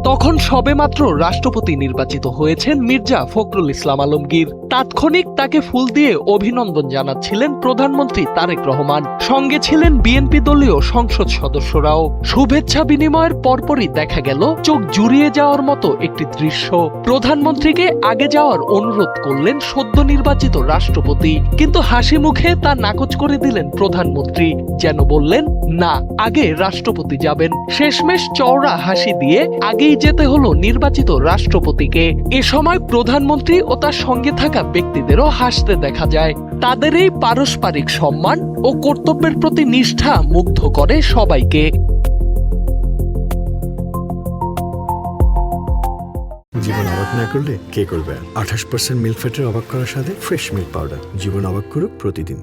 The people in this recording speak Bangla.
তখন সবেমাত্র রাষ্ট্রপতি নির্বাচিত হয়েছেন মির্জা ফখরুল ইসলাম আলমগীর। তাৎক্ষণিক তাকে ফুল দিয়ে অভিনন্দন জানাচ্ছিলেন প্রধানমন্ত্রী তারেক রহমান। সঙ্গে ছিলেন বিএনপি দলীয় সংসদ সদস্যরাও। শুভেচ্ছা বিনিময়ের পরপরই দেখা গেল চোখ জুড়িয়ে যাওয়ার মতো একটি দৃশ্য। প্রধানমন্ত্রীকে আগে যাওয়ার অনুরোধ করলেন সদ্য নির্বাচিত রাষ্ট্রপতি, কিন্তু হাসি মুখে তা নাকচ করে দিলেন প্রধানমন্ত্রী। যেন বললেন, না, আগে রাষ্ট্রপতি যাবেন। শেষমেশ চওড়া হাসি দিয়ে আগেই যেতে হলো নির্বাচিত রাষ্ট্রপতিকে। এ সময় প্রধানমন্ত্রী ও তার সঙ্গে থাকা ব্যক্তিদেরও হাসতে দেখা যায়। তাদের এই পারস্পরিক সম্মান ও কর্তব্যের প্রতি নিষ্ঠা মুগ্ধ করে সবাইকে। জীবন অবাক না করলে কে করবে? 28% মিল্ক ফ্যাটের অবাক করার সাথে ফ্রেশ মিল্ক পাউডার। জীবন অবাক করুক প্রতিদিন।